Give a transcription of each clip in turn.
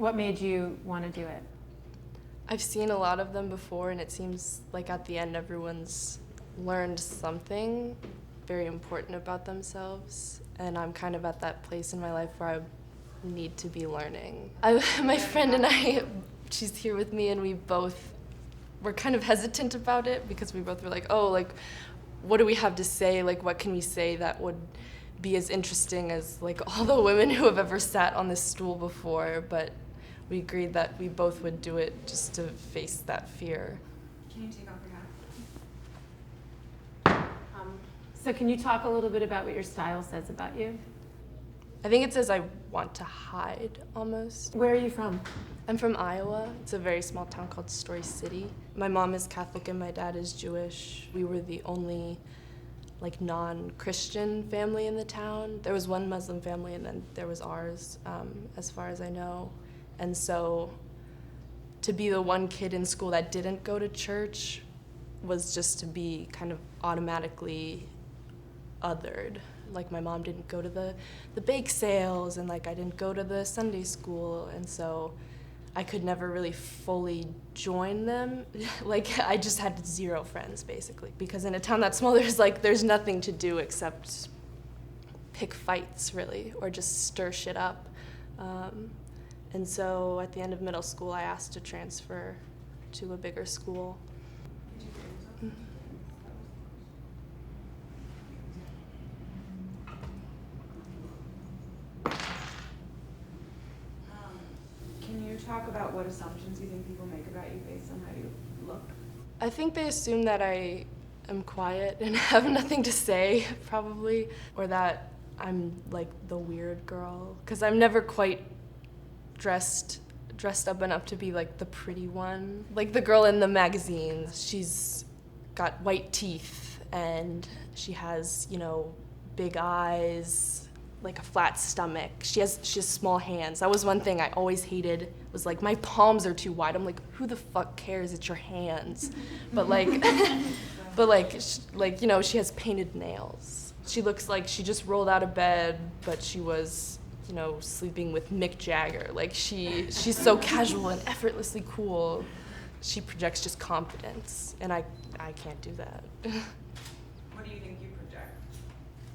What made you want to do it? I've seen a lot of them before, and it seems like at the end everyone's learned something very important about themselves, and I'm kind of at that place in my life where I need to be learning. My friend and I, she's here with me, and we're kind of hesitant about it because we both were like, oh, like, what do we have to say? Like, what can we say that would be as interesting as like all the women who have ever sat on this stool before? But we agreed that we both would do it just to face that fear. Can you take off your hat? So can you talk a little bit about what your style says about you? I think it says I want to hide, almost. Where are you from? I'm from Iowa. It's a very small town called Story City. My mom is Catholic and my dad is Jewish. We were the only like non-Christian family in the town. There was one Muslim family and then there was ours, as far as I know. And so to be the one kid in school that didn't go to church was just to be kind of automatically othered. Like my mom didn't go to the bake sales, and like I didn't go to the Sunday school, and so I could never really fully join them. Like I just had zero friends basically, because in a town that small there's nothing to do except pick fights really, or just stir shit up. And so at the end of middle school I asked to transfer to a bigger school. Can you talk about what assumptions you think people make about you based on how you look? I think they assume that I am quiet and have nothing to say, probably, or that I'm like the weird girl, because I'm never quite dressed up enough to be like the pretty one. Like the girl in the magazines, she's got white teeth and she has, you know, big eyes, like a flat stomach. She has small hands. That was one thing I always hated, was like my palms are too wide. I'm like, who the fuck cares? It's your hands. But like, you know, she has painted nails. She looks like she just rolled out of bed, but she was, you know, sleeping with Mick Jagger. Like she's so casual and effortlessly cool. She projects just confidence, and I can't do that. What do you think you project?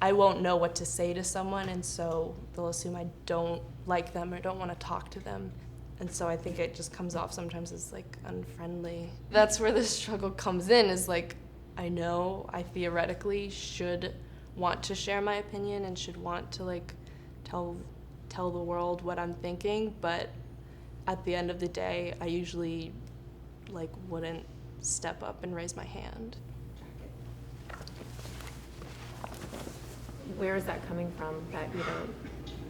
I won't know what to say to someone, and so they'll assume I don't like them or don't want to talk to them. And so I think it just comes off sometimes as like unfriendly. That's where the struggle comes in, is like, I know I theoretically should want to share my opinion and should want to like tell the world what I'm thinking, but at the end of the day, I usually like wouldn't step up and raise my hand. Where is that coming from, that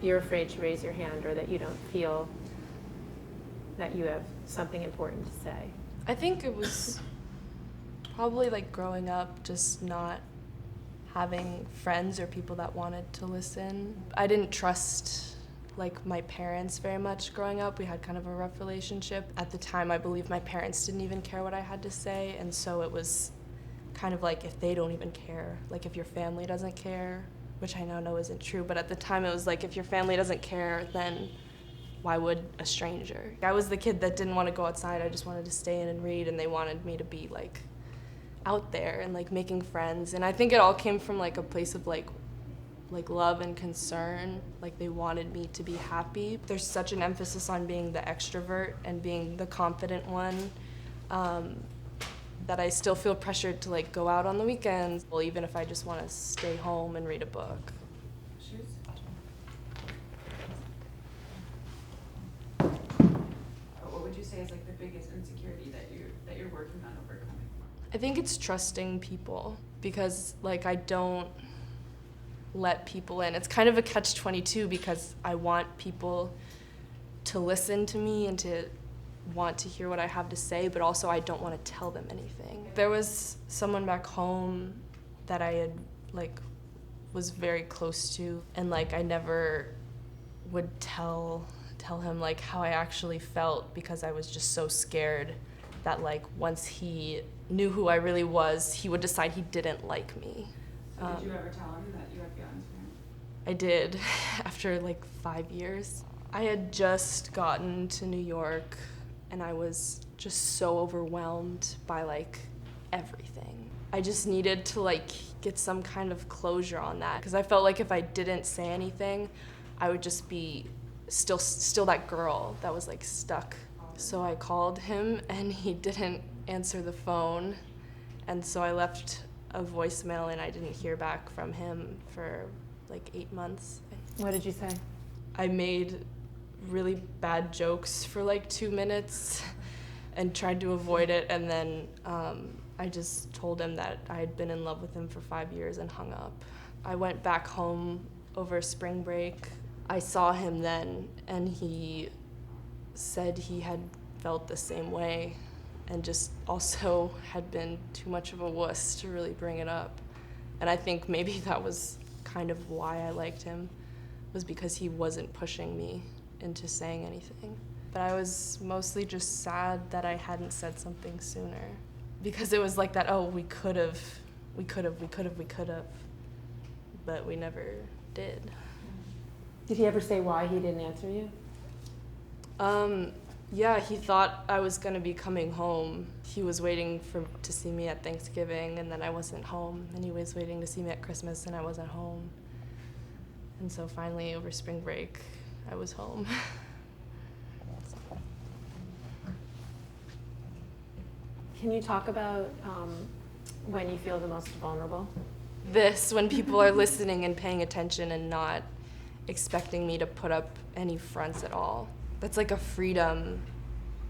you're afraid to raise your hand, or that you don't feel that you have something important to say? I think it was probably like growing up, just not having friends or people that wanted to listen. I didn't trust like my parents very much growing up. We had kind of a rough relationship. At the time, I believe my parents didn't even care what I had to say, and so it was kind of like, if they don't even care, like if your family doesn't care, which I now know isn't true, but at the time it was like, if your family doesn't care, then why would a stranger? I was the kid that didn't want to go outside. I just wanted to stay in and read, and they wanted me to be like out there and like making friends. And I think it all came from like a place of like love and concern. Like they wanted me to be happy. There's such an emphasis on being the extrovert and being the confident one, that I still feel pressured to like go out on the weekends, well, even if I just want to stay home and read a book. Shoes? What would you say is like the biggest insecurity that you're working on overcoming? I think it's trusting people, because like I don't let people in. It's kind of a catch-22, because I want people to listen to me and to want to hear what I have to say, but also I don't want to tell them anything. There was someone back home that I had like was very close to, and like I never would tell him like how I actually felt, because I was just so scared that like once he knew who I really was, he would decide he didn't like me. So did you ever tell him that you had feelings for him? I did, after like 5 years. I had just gotten to New York and I was just so overwhelmed by like everything. I just needed to like get some kind of closure on that because I felt like if I didn't say anything, I would just be still that girl that was like stuck. So I called him and he didn't answer the phone, and so I left a voicemail and I didn't hear back from him for like 8 months. What did you say? I made really bad jokes for like 2 minutes and tried to avoid it, and then I just told him that I had been in love with him for 5 years and hung up. I went back home over spring break. I saw him then, and he said he had felt the same way and just also had been too much of a wuss to really bring it up. And I think maybe that was kind of why I liked him, was because he wasn't pushing me into saying anything. But I was mostly just sad that I hadn't said something sooner, because it was like that, oh, we could have, but we never did. Did he ever say why he didn't answer you? Yeah, he thought I was gonna be coming home. He was waiting to see me at Thanksgiving, and then I wasn't home, and he was waiting to see me at Christmas, and I wasn't home. And so finally, over spring break, I was home. Can you talk about when you feel the most vulnerable? When people are listening and paying attention and not expecting me to put up any fronts at all. That's like a freedom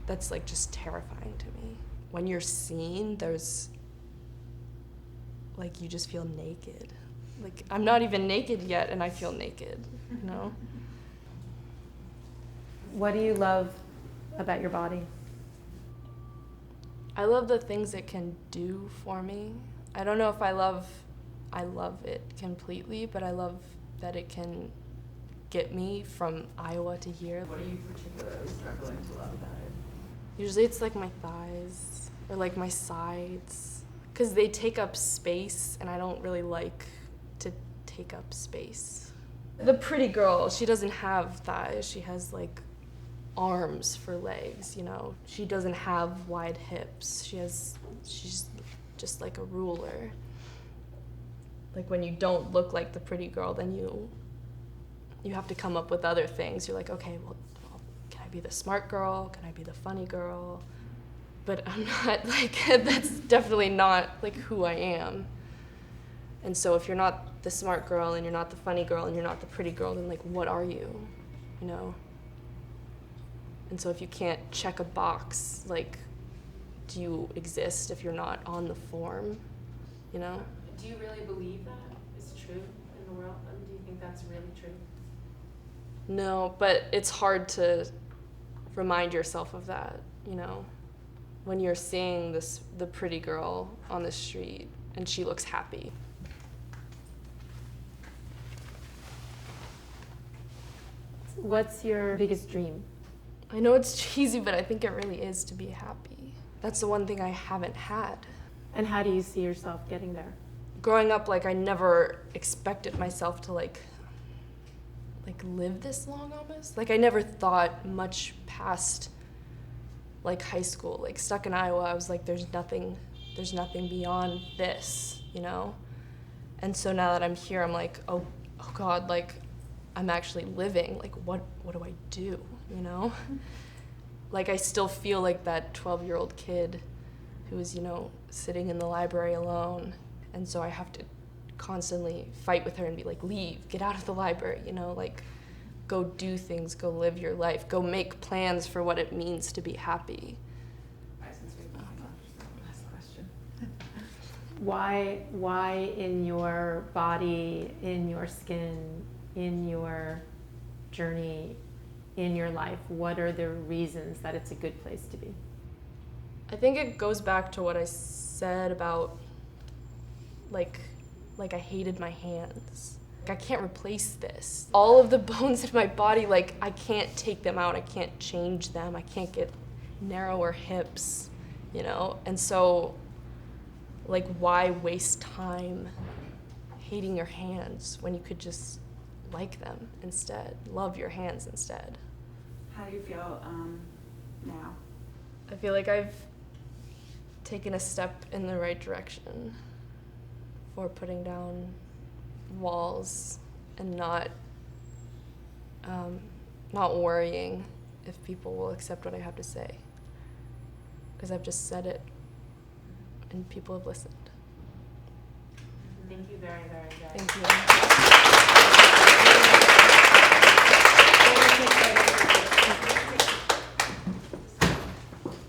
that's like just terrifying to me. When you're seen, there's like, you just feel naked. Like, I'm not even naked yet and I feel naked, you know? What do you love about your body? I love the things it can do for me. I don't know if I love it completely, but I love that it can get me from Iowa to here. What are you particularly struggling to love about it? Usually it's like my thighs or like my sides, because they take up space and I don't really like to take up space. The pretty girl, she doesn't have thighs, she has like arms for legs, you know. She doesn't have wide hips. She's just like a ruler. Like when you don't look like the pretty girl, then you have to come up with other things. You're like, okay, well, can I be the smart girl? Can I be the funny girl? But I'm not like, that's definitely not like who I am. And so if you're not the smart girl and you're not the funny girl and you're not the pretty girl, then like, what are you, you know? And so if you can't check a box, like, do you exist if you're not on the form, you know? Do you really believe that is true in the world? Do you think that's really true? No, but it's hard to remind yourself of that, you know? When you're seeing the pretty girl on the street and she looks happy. What's your biggest dream? I know it's cheesy, but I think it really is to be happy. That's the one thing I haven't had. And how do you see yourself getting there? Growing up, like, I never expected myself to like live this long almost. Like, I never thought much past like high school. Like, stuck in Iowa, I was like, there's nothing beyond this, you know? And so now that I'm here, I'm like, oh God, like, I'm actually living. Like, what do I do, you know? Like, I still feel like that 12-year-old kid who was, you know, sitting in the library alone. And so I have to constantly fight with her and be like, leave, get out of the library, you know, like, go do things, go live your life, go make plans for what it means to be happy. Since we have last question. Why in your body, in your skin, in your journey, in your life, what are the reasons that it's a good place to be? I think it goes back to what I said about like I hated my hands. Like, I can't replace this. All of the bones in my body, like, I can't take them out. I can't change them. I can't get narrower hips, you know? And so, like, why waste time hating your hands when you could just like them instead, love your hands instead? How do you feel now? I feel like I've taken a step in the right direction for putting down walls and not worrying if people will accept what I have to say, because I've just said it and people have listened. Thank you very, very, very Thank you.